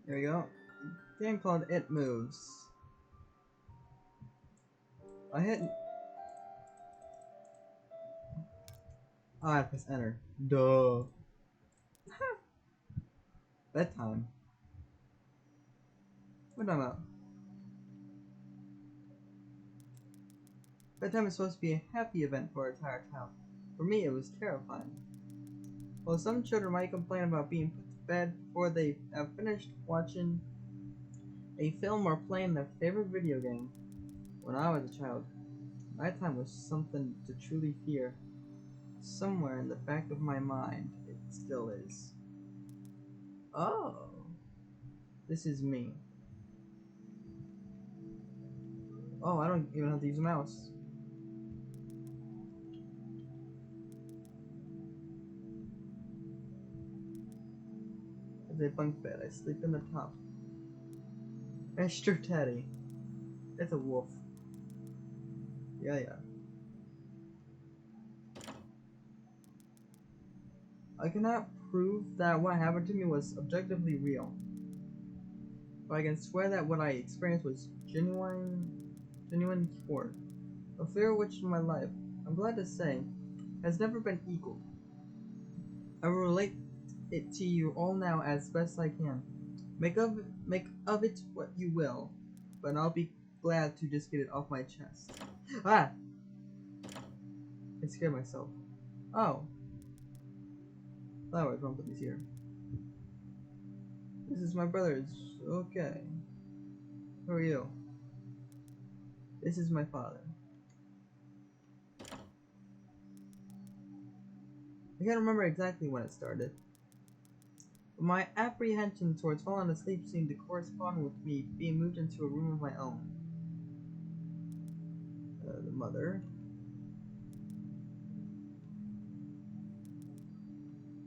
There we go. Game called It Moves. I hit. I press enter. Duh. Bedtime. What am I about? Bedtime is supposed to be a happy event for our entire town. For me, it was terrifying. While some children might complain about being put to bed before they have finished watching a film or playing their favorite video game, when I was a child, nighttime was something to truly fear. Somewhere in the back of my mind, it still is. Oh, this is me. Oh, I don't even have to use a mouse. It's a bunk bed. I sleep in the top. Extra Teddy. It's a wolf. Yeah, yeah. I cannot prove that what happened to me was objectively real, but I can swear that what I experienced was genuine horror. A fear which in my life, I'm glad to say, has never been equaled. I will relate it to you all now as best I can. Make of it what you will, but I'll be glad to just get it off my chest. Ah! I scared myself. Oh. Flowers won't put these here. This is my brother's. Okay. Who are you? This is my father. I can't remember exactly when it started, but my apprehension towards falling asleep seemed to correspond with me being moved into a room of my own. The mother.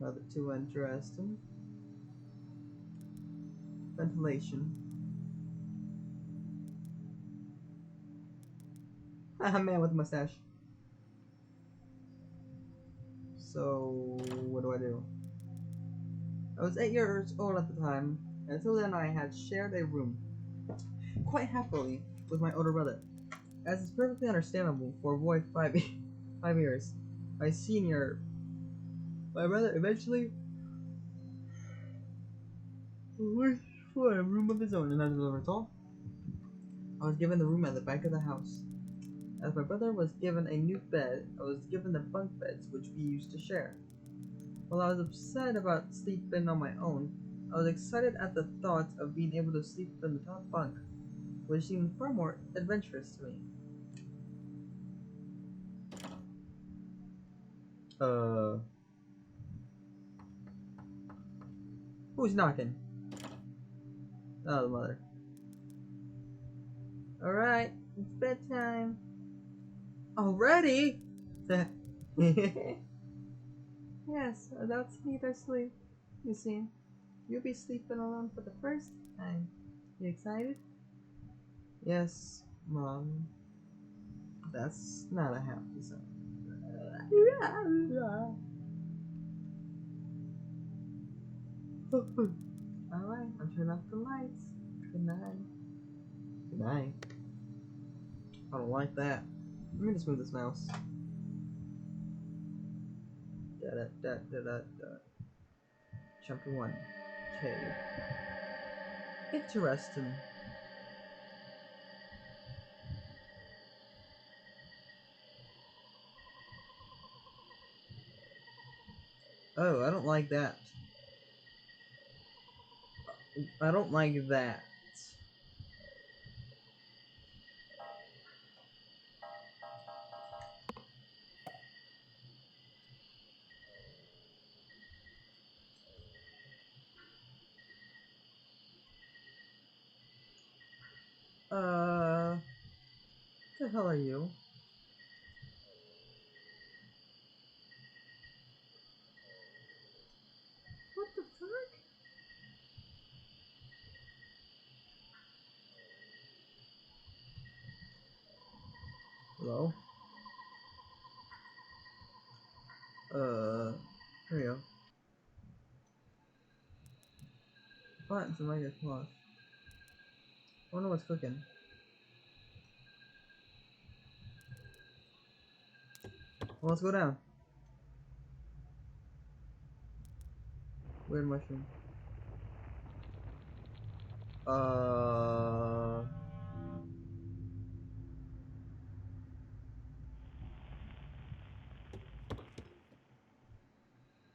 Not too interesting. Ventilation. Haha, man with a mustache. So, what do I do? I was 8 years old at the time, and until then I had shared a room, quite happily, with my older brother. As is perfectly understandable for a boy 5 years, my senior, my brother eventually wished for a room of his own, and as a result, I was given the room at the back of the house. As my brother was given a new bed, I was given the bunk beds which we used to share. While I was upset about sleeping on my own, I was excited at the thought of being able to sleep in the top bunk, which seemed far more adventurous to me. Who's knocking? Oh, the mother. Alright, it's bedtime. Already? Yes, adults need their sleep. You see, you'll be sleeping alone for the first time. You excited? Yes, Mom. That's not a happy sound. Alright, I'll turn off the lights. Good night. Good night. I don't like that. Let me just move this mouse. Da da da da da da. Chapter 1. Cave. Interesting. Oh, I don't like that. I don't like that. What the hell are you? What the fuck? Hello? Here we go. What? so I might get lost. I wonder what's cooking. Well, let's go down. Weird mushroom.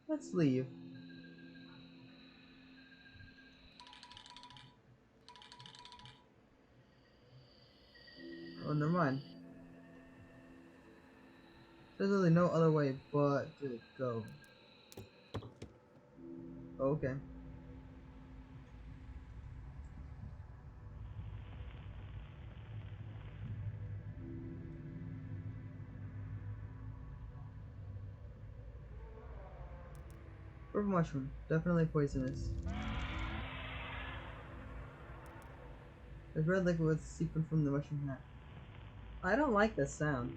Let's leave. Oh, never mind. There's really no other way but to go. Oh, okay. Purple mushroom. Definitely poisonous. There's red liquid seeping from the mushroom hat. I don't like this sound.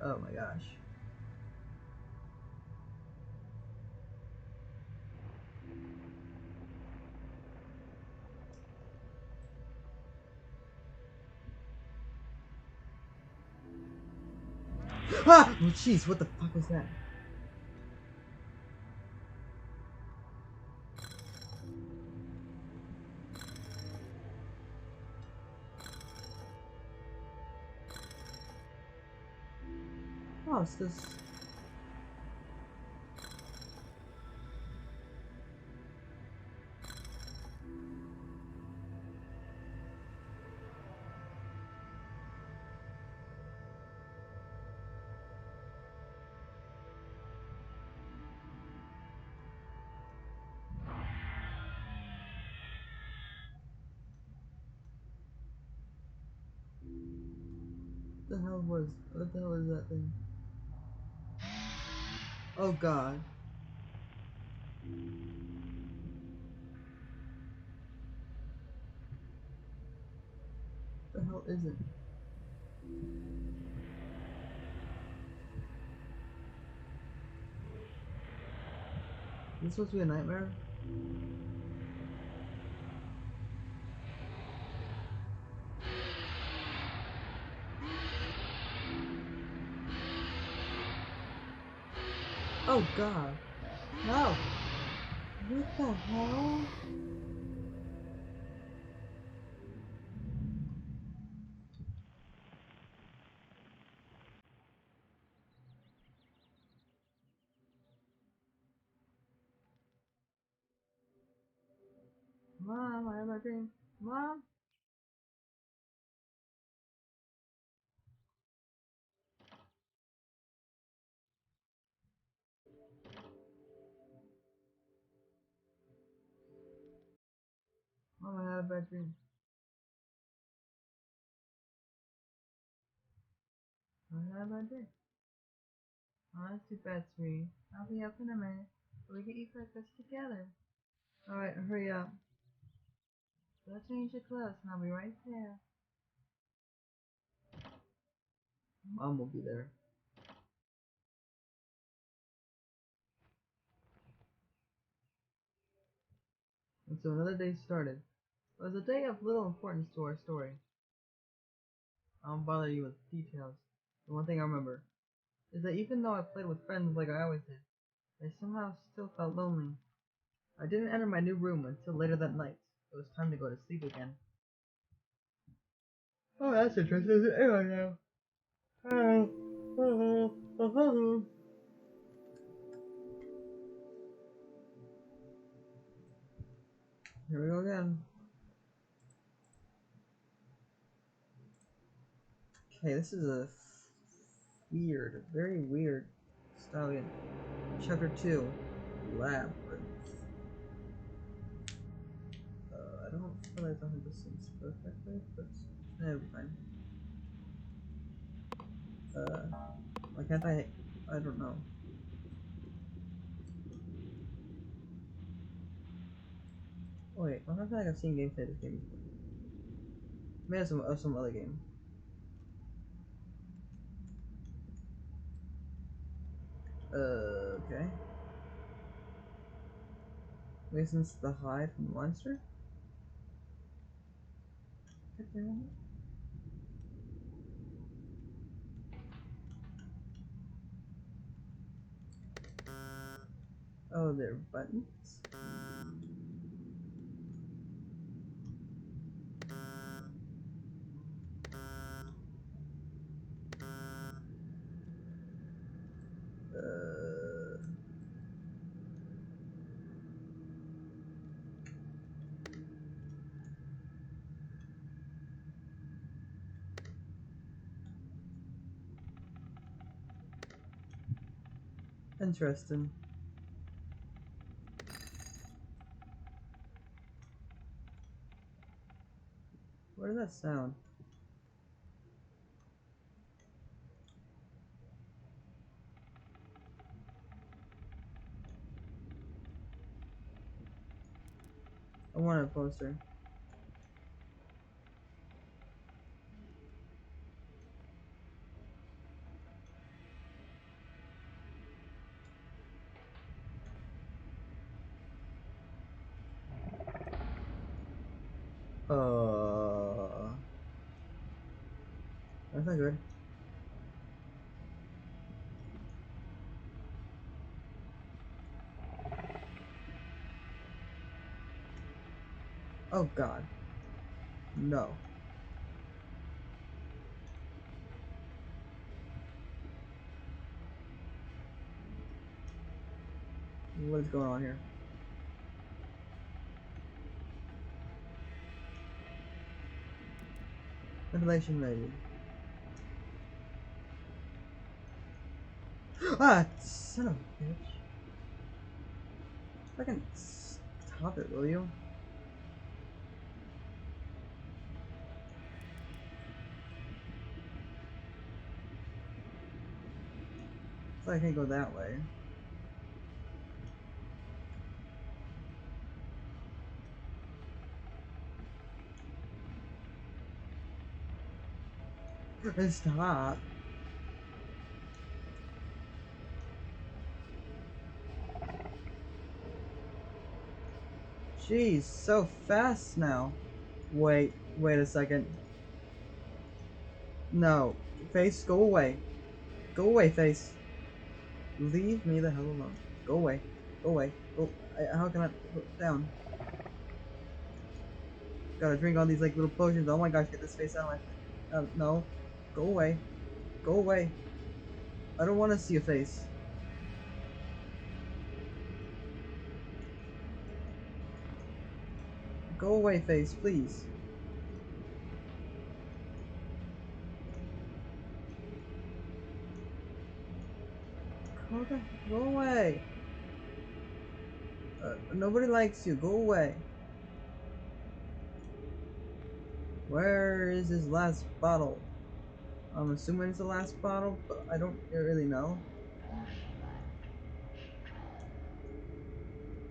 Oh my gosh. Ah! Oh jeez, what the fuck was that? Oh, it's this. What the hell is that thing? Oh god. What the hell is it? Is this supposed to be a nightmare? Oh god. No! What the hell? Mom, I have my dream. Mom? Mom, I had a bad dream. I had a bad dream. Oh, that's too bad, sweetie. I'll be up in a minute. We can eat breakfast together. Alright, hurry up. Go change your clothes and I'll be right there. Mom will be there. And so another day started. It was a day of little importance to our story. I won't bother you with details. The one thing I remember is that even though I played with friends like I always did, I somehow still felt lonely. I didn't enter my new room until later that night. It was time to go to sleep again. Oh, that's interesting. Anyway, now. Hi. Here we go again. Okay, this is a very weird style again. Chapter 2, Labyrinth. I don't feel like 100% perfectly, but it'll be fine. Why can't I don't know. Oh, wait, I don't feel like I've seen gameplay of this game before. Maybe some other game. Okay. Mason's the hide from the monster? God damn it. Oh, they're buttons? Interesting. What does that sound? I want a poster. That's not good. Oh god. No. What is going on here? Ventilation maybe. Ah! Son of a bitch. Fucking stop it, will you? So I can't go that way. Stop. Jeez, so fast now. Wait a second. No. Face, go away. Go away, Face. Leave me the hell alone. Go away. Go away. Go. How can I put down? Gotta drink all these like little potions. Oh my gosh, get this face out of my. No. Go away. Go away. I don't want to see a face. Go away, Face, please. Go away. Nobody likes you. Go away. Where is his last bottle? I'm assuming it's the last bottle, but I don't really know.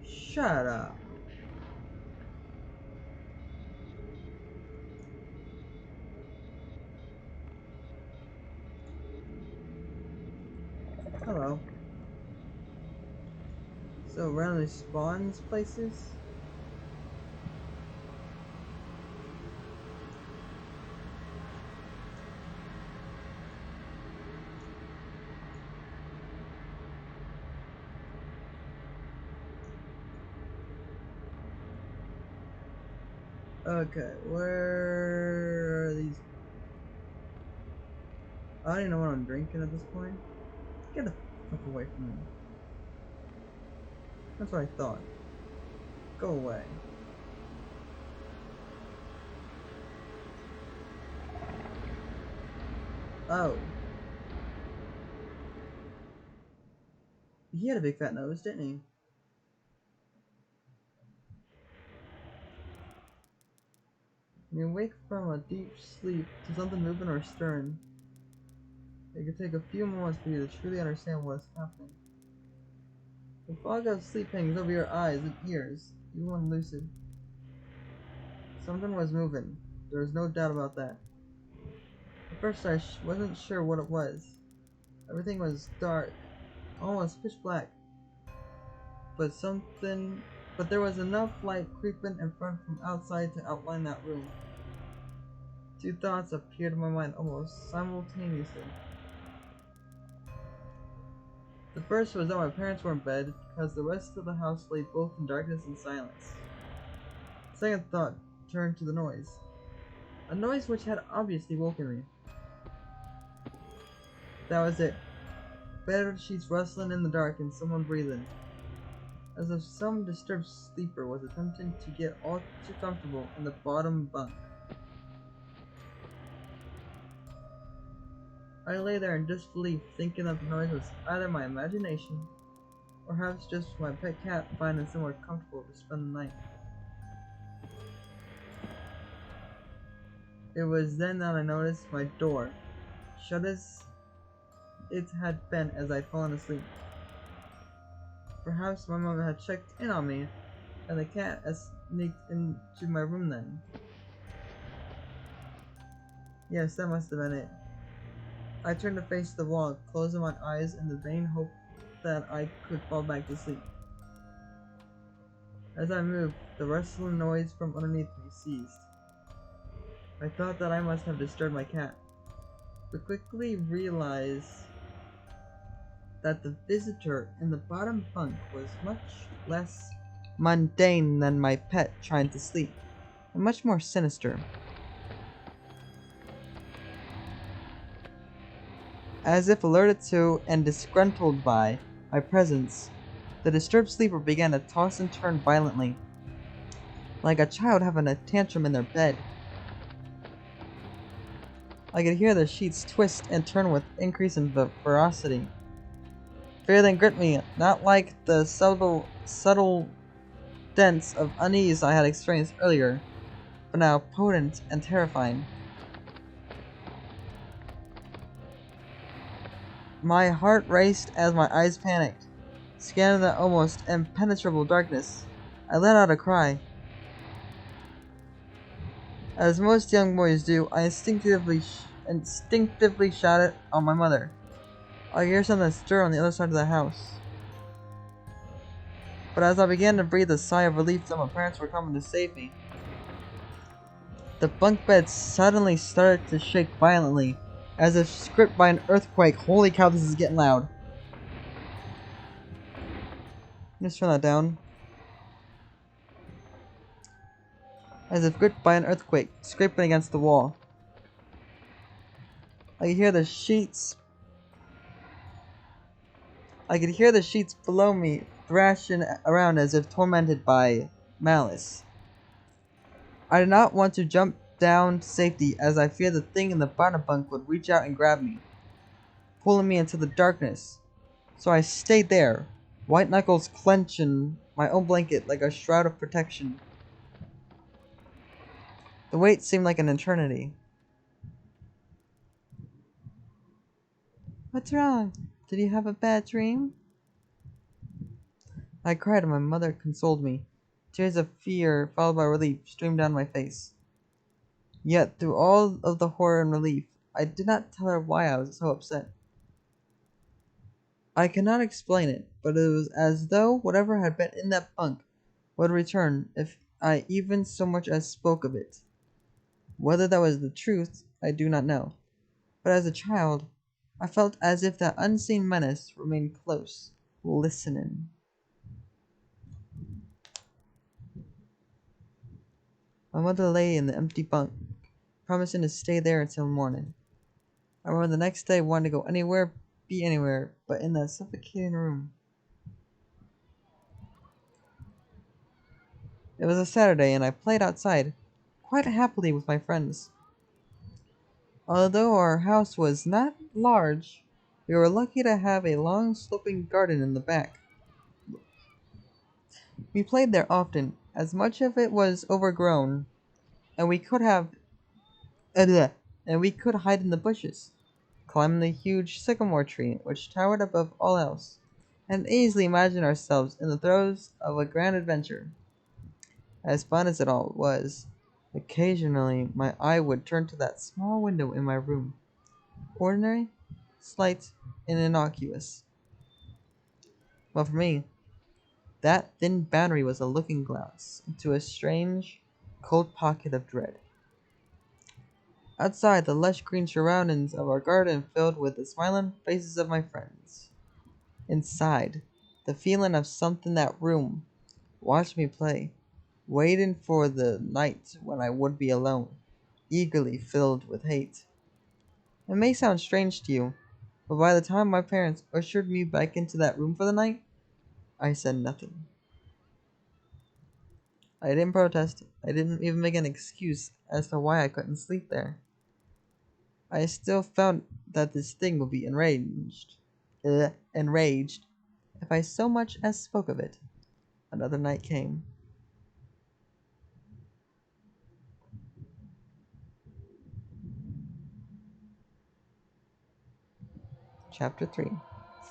Shut up. Hello. So randomly spawns places? Okay, where are these? I don't even know what I'm drinking at this point. Get the fuck away from me. That's what I thought. Go away. Oh. He had a big fat nose, didn't he? When you wake from a deep sleep to something moving or stirring, it can take a few moments for you to truly understand what's happening. The fog of sleep hangs over your eyes and ears, even when lucid. Something was moving. There was no doubt about that. At first I wasn't sure what it was. Everything was dark, almost pitch black. But something but there was enough light creeping in front from outside to outline that room. Two thoughts appeared in my mind almost simultaneously. The first was that my parents were in bed, because the rest of the house lay both in darkness and silence. The second thought turned to the noise. A noise which had obviously woken me. That was it. Bed sheets rustling in the dark and someone breathing. As if some disturbed sleeper was attempting to get all too comfortable in the bottom bunk. I lay there in disbelief, thinking that the noise was either my imagination, or perhaps just my pet cat finding somewhere comfortable to spend the night. It was then that I noticed my door, shut as it had been as I'd fallen asleep. Perhaps my mother had checked in on me, and the cat had sneaked into my room then. Yes, that must have been it. I turned to face the wall, closing my eyes in the vain hope that I could fall back to sleep. As I moved, the rustling noise from underneath me ceased. I thought that I must have disturbed my cat, but quickly realized that the visitor in the bottom bunk was much less mundane than my pet trying to sleep, and much more sinister. As if alerted to and disgruntled by my presence, the disturbed sleeper began to toss and turn violently, like a child having a tantrum in their bed. I could hear the sheets twist and turn with increasing ferocity. Fear then gripped me, not like the subtle dents of unease I had experienced earlier, but now potent and terrifying. My heart raced as my eyes panicked, scanning the almost impenetrable darkness. I let out a cry. As most young boys do, I instinctively shouted on my mother. I hear something stir on the other side of the house. But as I began to breathe a sigh of relief that my parents were coming to save me, the bunk bed suddenly started to shake violently, as if gripped by an earthquake. Holy cow, this is getting loud. Just turn that down. As if gripped by an earthquake, scraping against the wall. I could hear the sheets below me thrashing around as if tormented by malice. I did not want to jump down to safety, as I feared the thing in the bottom bunk would reach out and grab me, pulling me into the darkness. So I stayed there, white knuckles clenching my own blanket like a shroud of protection. The wait seemed like an eternity. What's wrong? Did you have a bad dream? I cried and my mother consoled me. Tears of fear, followed by relief, streamed down my face. Yet, through all of the horror and relief, I did not tell her why I was so upset. I cannot explain it, but it was as though whatever had been in that bunk would return if I even so much as spoke of it. Whether that was the truth, I do not know. But as a child, I felt as if that unseen menace remained close, listening. My mother lay in the empty bunk, promising to stay there until morning. I remember the next day wanting to go anywhere, be anywhere, but in that suffocating room. It was a Saturday, and I played outside, quite happily with my friends. Although our house was not large, we were lucky to have a long sloping garden in the back. We played there often, as much of it was overgrown, and we could hide in the bushes, climb the huge sycamore tree which towered above all else, and easily imagine ourselves in the throes of a grand adventure. As fun as it all was, occasionally my eye would turn to that small window in my room. Ordinary, slight, and innocuous. But for me, That thin boundary was a looking glass into a strange, cold pocket of dread. Outside, the lush green surroundings of our garden filled with the smiling faces of my friends. Inside, the feeling of something that room watched me play, waiting for the night when I would be alone, eagerly filled with hate. It may sound strange to you, but by the time my parents ushered me back into that room for the night, I said nothing. I didn't protest. I didn't even make an excuse as to why I couldn't sleep there. I still felt that this thing would be enraged, if I so much as spoke of it. Another night came. Chapter 3.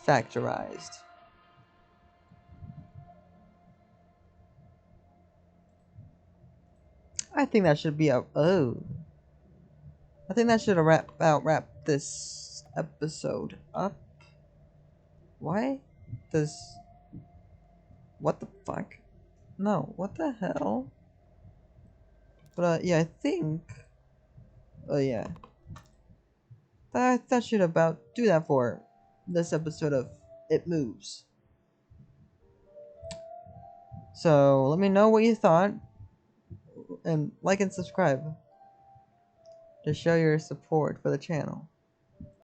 Factorized. I think that should be a I think that should wrap this episode up. Why does what the fuck? No, what the hell? But yeah, I think yeah. That should about do that for this episode of It Moves. So let me know what you thought and like and subscribe to show your support for the channel.